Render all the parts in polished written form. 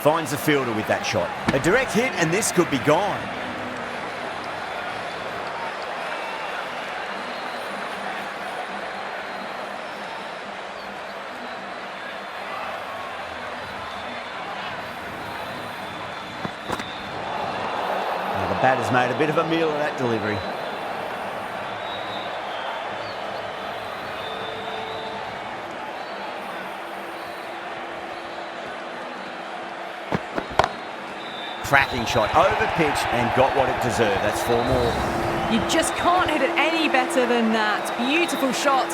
Finds the fielder with that shot. A direct hit and this could be gone. Now the batter's made a bit of a meal of that delivery. Cracking shot, over pitch and got what it deserved. That's 4 more. You just can't hit it any better than that. Beautiful shot.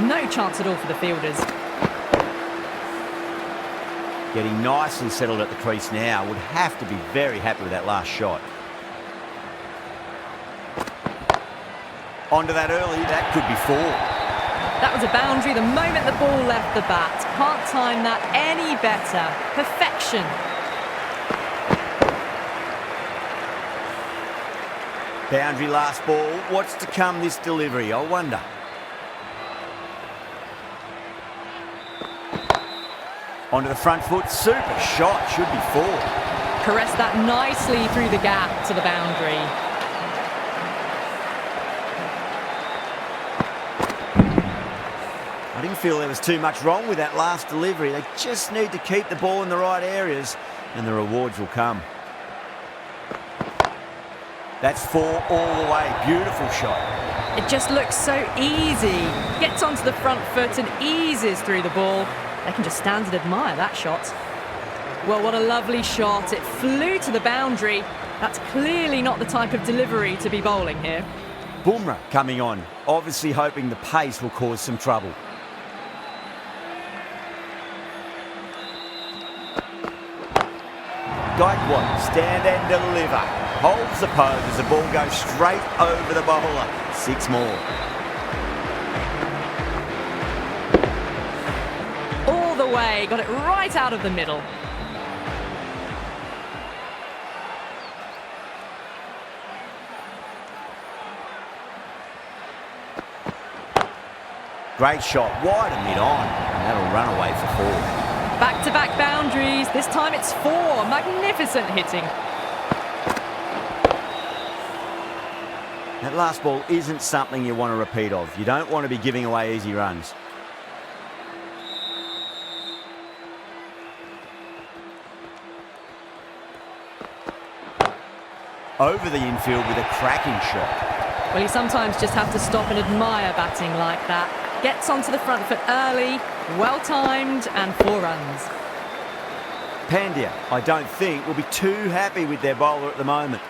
No chance at all for the fielders. Getting nicely settled at the crease now. Would have to be very happy with that last shot. Onto that early, that could be 4. That was a boundary the moment the ball left the bat. Can't time that any better. Perfection. Boundary last ball. What's to come this delivery, I wonder. Onto the front foot. Super shot. Should be 4. Caressed that nicely through the gap to the boundary. I didn't feel there was too much wrong with that last delivery. They just need to keep the ball in the right areas and the rewards will come. That's 4 all the way. Beautiful shot. It just looks so easy. Gets onto the front foot and eases through the ball. They can just stand and admire that shot. Well, what a lovely shot. It flew to the boundary. That's clearly not the type of delivery to be bowling here. Bumrah coming on, obviously hoping the pace will cause some trouble. Gaikwad, stand and deliver. Holds the pose as the ball goes straight over the bowler. 6 more. All the way, got it right out of the middle. Great shot, wide and mid-on. And that'll run away for 4. Back-to-back boundaries. This time it's 4. Magnificent hitting. That last ball isn't something you want to repeat of. You don't want to be giving away easy runs. Over the infield with a cracking shot. Well, you sometimes just have to stop and admire batting like that. Gets onto the front foot early, well-timed, and 4 runs. Pandya, I don't think, will be too happy with their bowler at the moment.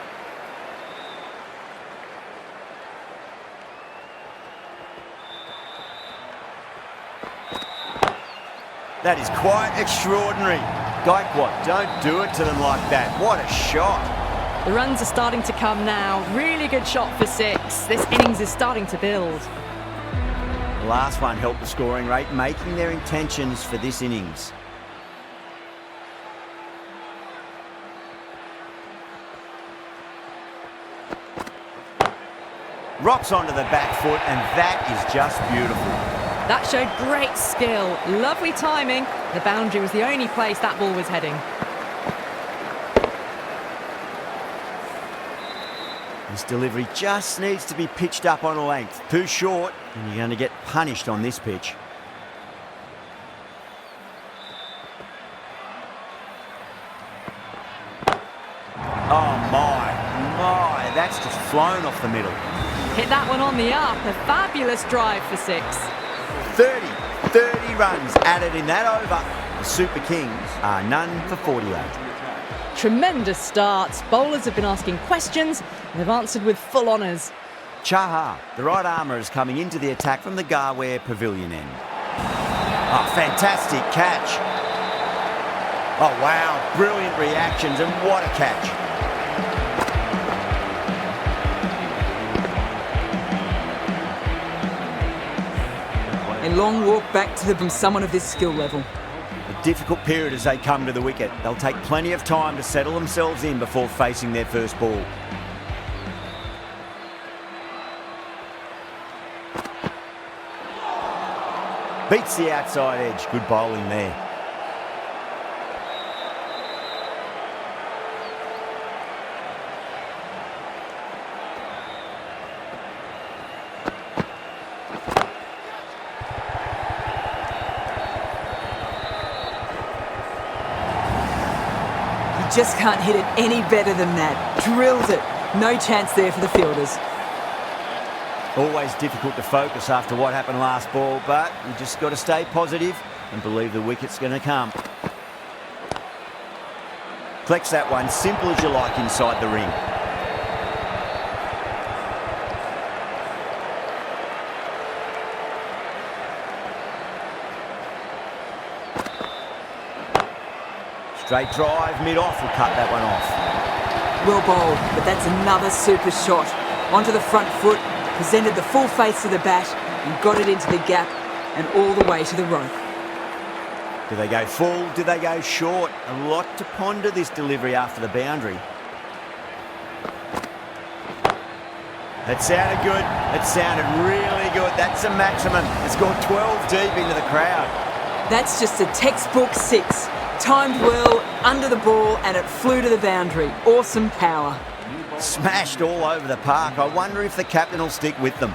That is quite extraordinary. Gaikwad, don't do it to them like that. What a shot. The runs are starting to come now. Really good shot for 6. This innings is starting to build. The last one helped the scoring rate, making their intentions for this innings. Rocks onto the back foot, and that is just beautiful. That showed great skill. Lovely timing. The boundary was the only place that ball was heading. This delivery just needs to be pitched up on a length. Too short, and you're going to get punished on this pitch. Oh my, that's just flown off the middle. Hit that one on the up. A fabulous drive for 6. 30 runs added in that over. The Super Kings are none for 48. Tremendous start. Bowlers have been asking questions and they've answered with full honours. Chahar, the right armour, is coming into the attack from the Garware Pavilion end. Oh, fantastic catch. Oh, wow, brilliant reactions and what a catch. A long walk back to from someone of this skill level. A difficult period as they come to the wicket. They'll take plenty of time to settle themselves in before facing their first ball. Beats the outside edge. Good bowling there. just can't hit it any better than that. Drills it. No chance there for the fielders. Always difficult to focus after what happened last ball, but you just got to stay positive and believe the wicket's going to come. Collects that one, simple as you like inside the ring. Straight drive, mid-off will cut that one off. Well bowled, but that's another super shot. Onto the front foot, presented the full face of the bat and got it into the gap and all the way to the rope. Do they go full? Do they go short? A lot to ponder this delivery after the boundary. That sounded good. It sounded really good. That's a maximum. It's gone 12 deep into the crowd. That's just a textbook 6. Timed well, under the ball, and it flew to the boundary. Awesome power. Smashed all over the park. I wonder if the captain will stick with them.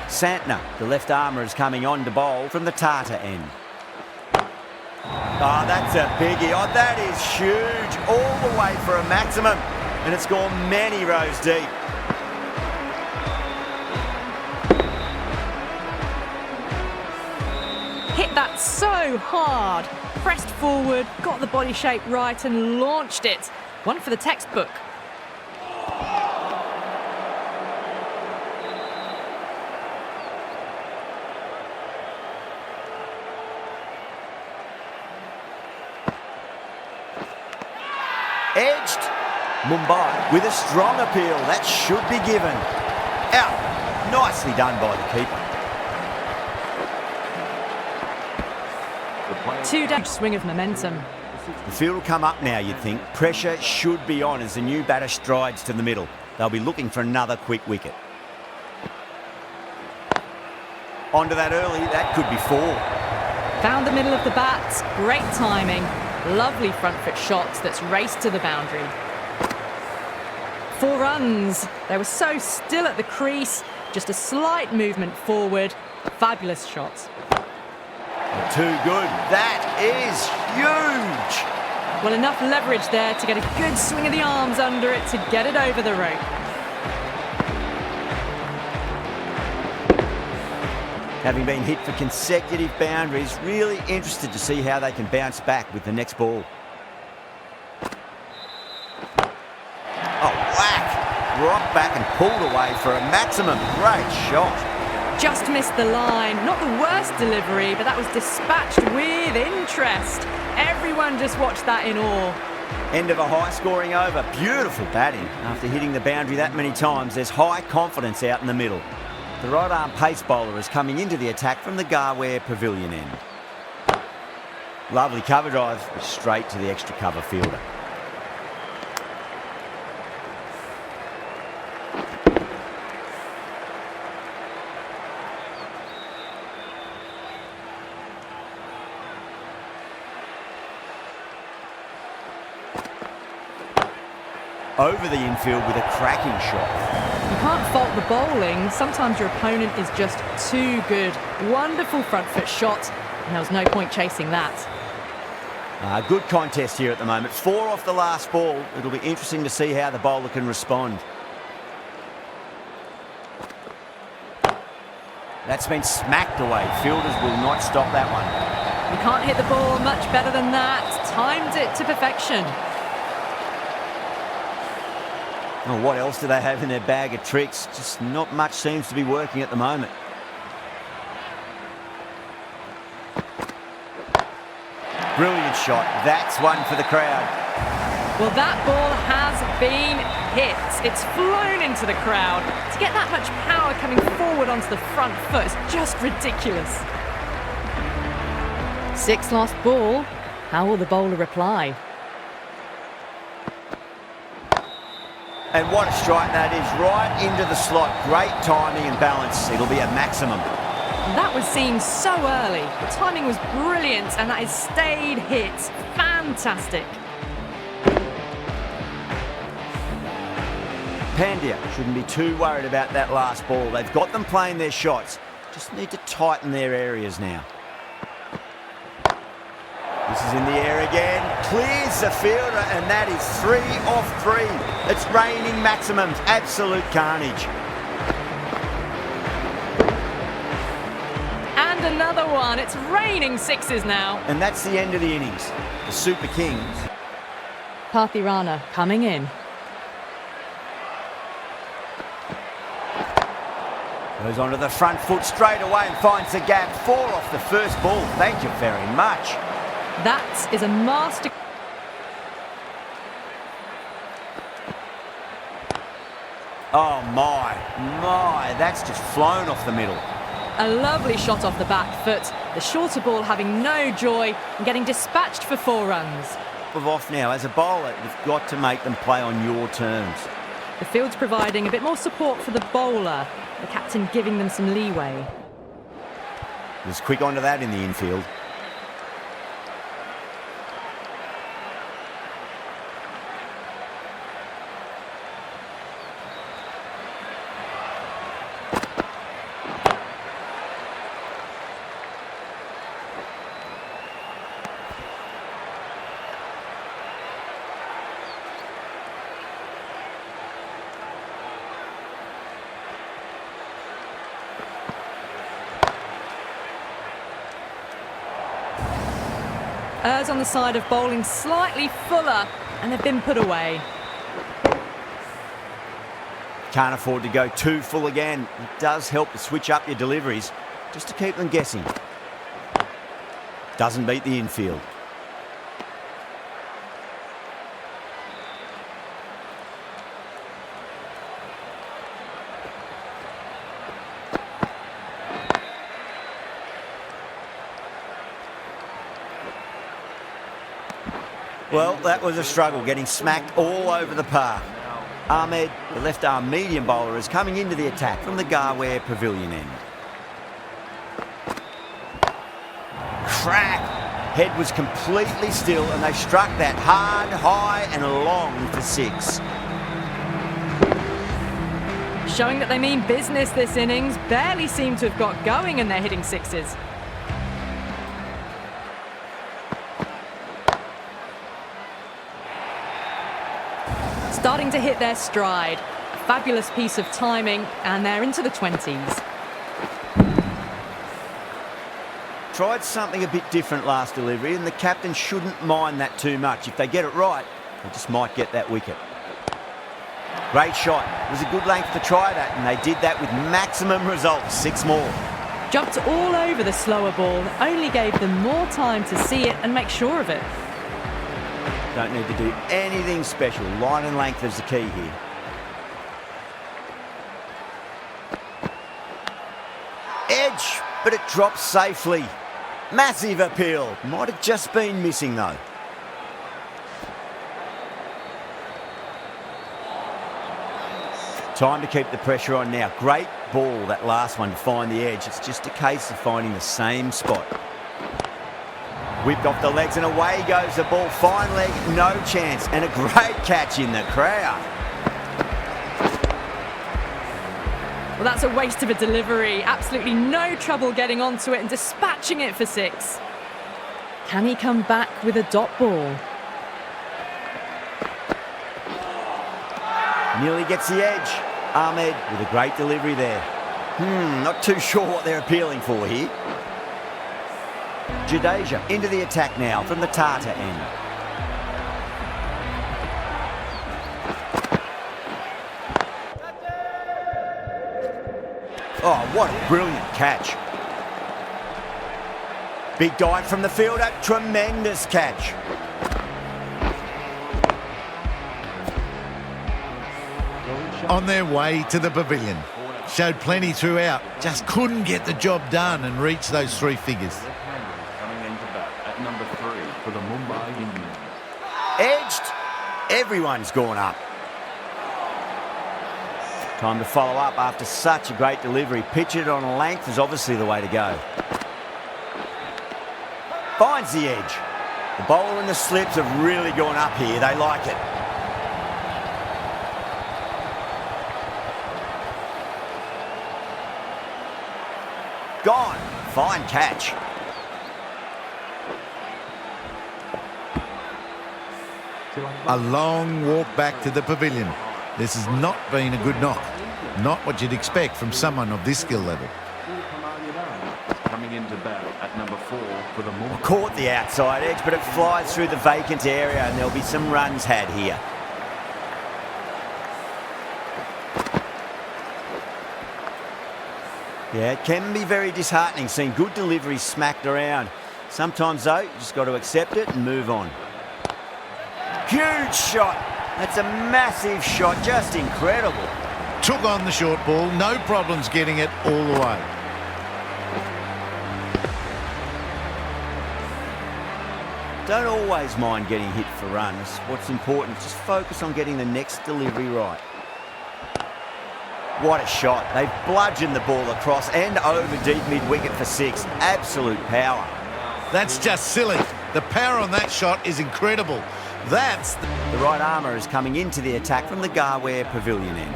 Santner, the left armour, is coming on to bowl from the Tata end. Oh, that's a biggie. Oh, that is huge. All the way for a maximum. And it's gone many rows deep. Hit that so hard. Pressed forward, got the body shape right and launched it. One for the textbook. Edged. Mumbai with a strong appeal. That should be given. Out. Nicely done by the keeper. Two-dash swing of momentum. The field will come up now, you'd think. Pressure should be on as the new batter strides to the middle. They'll be looking for another quick wicket. Onto that early. That could be 4. Found the middle of the bat. Great timing. Lovely front foot shots that's raced to the boundary. 4 runs. They were so still at the crease. Just a slight movement forward. Fabulous shots. Too good. That is huge. Well, enough leverage there to get a good swing of the arms under it to get it over the rope. Having been hit for consecutive boundaries, really interested to see how they can bounce back with the next ball. Oh, whack! Rocked back and pulled away for a maximum. Great shot. Just missed the line. Not the worst delivery, but that was dispatched with interest. Everyone just watched that in awe. End of a high-scoring over. Beautiful batting. After hitting the boundary that many times, there's high confidence out in the middle. The right-arm pace bowler is coming into the attack from the Garware Pavilion end. Lovely cover drive, straight to the extra cover fielder. Over the infield with a cracking shot. You can't fault the bowling. Sometimes your opponent is just too good. Wonderful front foot shot, and there was no point chasing that. Good contest here at the moment. 4 off the last ball. It'll be interesting to see how the bowler can respond. That's been smacked away. Fielders will not stop that one. You can't hit the ball much better than that. Timed it to perfection. Oh, what else do they have in their bag of tricks? Just not much seems to be working at the moment. Brilliant shot. That's one for the crowd. Well, that ball has been hit. It's flown into the crowd. To get that much power coming forward onto the front foot is just ridiculous. 6 last ball. How will the bowler reply? And what a strike that is, right into the slot. Great timing and balance. It'll be a maximum. That was seen so early. The timing was brilliant and that is stayed hit. Fantastic. Pandya shouldn't be too worried about that last ball. They've got them playing their shots. Just need to tighten their areas now. He This is in the air again, clears the fielder, and that is 3 off 3. It's raining maximums, absolute carnage. And another one. It's raining sixes now. And that's the end of the innings. The Super Kings. Parthirana coming in. Goes onto the front foot straight away and finds the gap. 4 off the first ball. Thank you very much. That is a master. Oh my, that's just flown off the middle. A lovely shot off the back foot. The shorter ball having no joy and getting dispatched for 4 runs. Off now. As a bowler, you've got to make them play on your terms. The field's providing a bit more support for the bowler. The captain giving them some leeway. Was quick onto that in the infield. Errs on the side of bowling slightly fuller, and they've been put away. Can't afford to go too full again. It does help to switch up your deliveries, just to keep them guessing. Doesn't beat the infield. Well, that was a struggle, getting smacked all over the park. Ahmed, the left-arm medium bowler, is coming into the attack from the Garware Pavilion end. Crack! Head was completely still, and they struck that hard, high and long for 6. Showing that they mean business this innings. Barely seem to have got going, and they're hitting 6s. Starting to hit their stride. A fabulous piece of timing, and they're into the 20s. Tried something a bit different last delivery, and the captain shouldn't mind that too much. If they get it right, they just might get that wicket. Great shot. It was a good length to try that, and they did that with maximum results. 6 more. Jumped all over the slower ball, only gave them more time to see it and make sure of it. Don't need to do anything special. Line and length is the key here. Edge, but it drops safely. Massive appeal. Might have just been missing though. Time to keep the pressure on now. Great ball, that last one, to find the edge. It's just a case of finding the same spot. Whipped off the legs and away goes the ball. Fine leg, no chance. And a great catch in the crowd. Well, that's a waste of a delivery. Absolutely no trouble getting onto it and dispatching it for 6. Can he come back with a dot ball? Nearly gets the edge. Ahmed with a great delivery there. Not too sure what they're appealing for here. Jadeja into the attack now from the Tata end. Oh, what a brilliant catch. Big dive from the fielder, tremendous catch. On their way to the pavilion. Showed plenty throughout, just couldn't get the job done and reach those 3 figures. Coming into bat at number 3 for the Mumbai Indians. Edged. Everyone's gone up. Time to follow up after such a great delivery. Pitch it on a length is obviously the way to go. Finds the edge. The bowler and the slips have really gone up here. They like it. Gone. Fine catch. A long walk back to the pavilion. This has not been a good knock. Not what you'd expect from someone of this skill level. Coming into bat at number 4 for the Moore. Caught the outside edge, but it flies through the vacant area and there'll be some runs had here. Yeah, it can be very disheartening seeing good deliveries smacked around. Sometimes, though, you just got to accept it and move on. Huge shot. That's a massive shot, just incredible. Took on the short ball, no problems getting it all the way. Don't always mind getting hit for runs. What's important, just focus on getting the next delivery right. What a shot. They've bludgeoned the ball across and over deep mid-wicket for 6. Absolute power. That's just silly. The power on that shot is incredible. That's The right armour is coming into the attack from the Garware Pavilion end.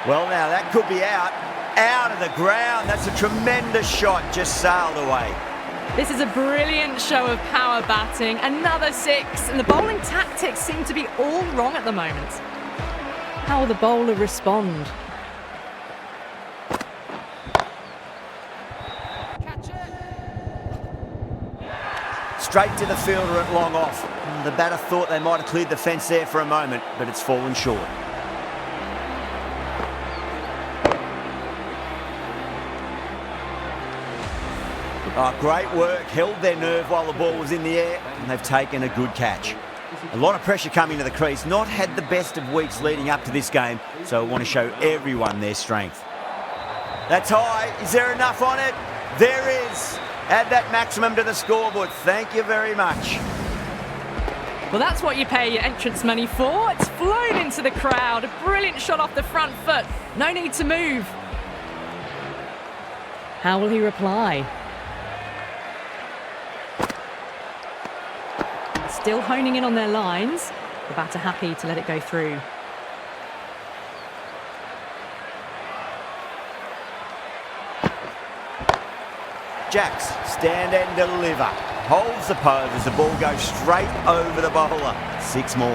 Well, now that could be out of the ground. That's a tremendous shot, just sailed away. This is a brilliant show of power batting. Another 6, and the bowling tactics seem to be all wrong at the moment. How will the bowler respond? Straight to the fielder at long off. The batter thought they might have cleared the fence there for a moment, but it's fallen short. Oh, great work. Held their nerve while the ball was in the air, and they've taken a good catch. A lot of pressure coming to the crease. Not had the best of weeks leading up to this game, so I want to show everyone their strength. That's high. Is there enough on it? There is. Add that maximum to the scoreboard. Thank you very much. Well, that's what you pay your entrance money for. It's flown into the crowd. A brilliant shot off the front foot. No need to move. How will he reply? Still honing in on their lines. The batter happy to let it go through. Jacks, stand and deliver. Holds the pose as the ball goes straight over the bowler. 6 more.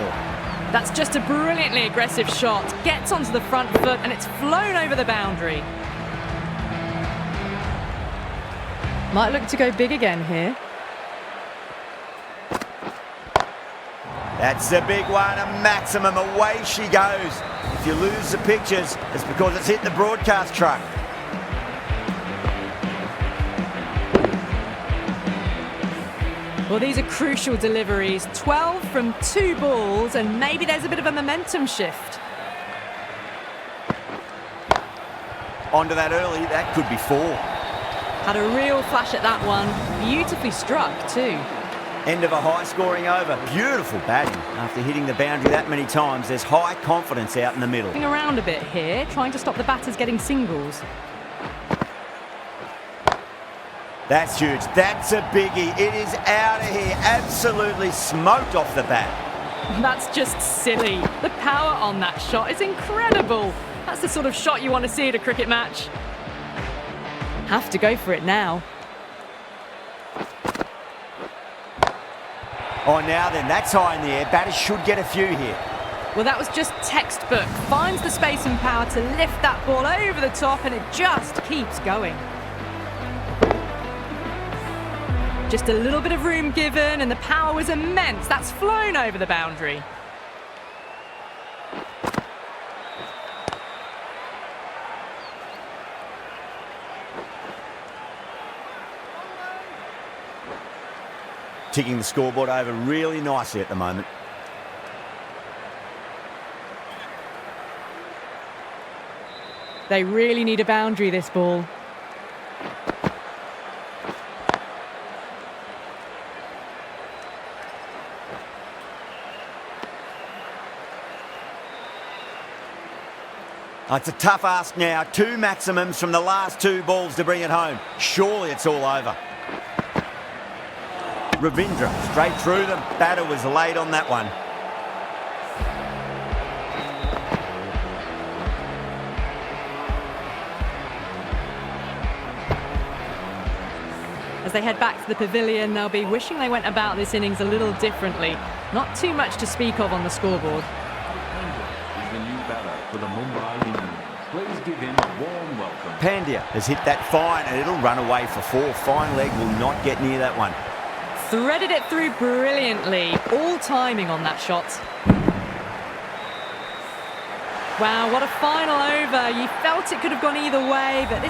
That's just a brilliantly aggressive shot. Gets onto the front foot and it's flown over the boundary. Might look to go big again here. That's a big one, a maximum. Away she goes. If you lose the pictures, it's because it's hit the broadcast truck. Well, these are crucial deliveries. 12 from 2 balls, and maybe there's a bit of a momentum shift. Onto that early, that could be 4. Had a real flash at that one. Beautifully struck, too. End of a high-scoring over. Beautiful batting. After hitting the boundary that many times, there's high confidence out in the middle. Around a bit here, trying to stop the batters getting singles. That's huge. That's a biggie. It is out of here. Absolutely smoked off the bat. That's just silly. The power on that shot is incredible. That's the sort of shot you want to see at a cricket match. Have to go for it now. Oh, now then, that's high in the air. Batters should get a few here. Well, that was just textbook. Finds the space and power to lift that ball over the top, and it just keeps going. Just a little bit of room given, and the power was immense. That's flown over the boundary. Ticking the scoreboard over really nicely at the moment. They really need a boundary, this ball. Oh, it's a tough ask now. 2 maximums from the last 2 balls to bring it home. Surely it's all over. Ravindra straight through them. Batter was late on that one. As they head back to the pavilion, they'll be wishing they went about this innings a little differently. Not too much to speak of on the scoreboard. He's the new batter for the Mumbai Indians. Please give him a warm welcome. Pandya has hit that fine and it'll run away for 4. Fine leg will not get near that one. Threaded it through brilliantly. All timing on that shot. Wow, what a final over. You felt it could have gone either way, but this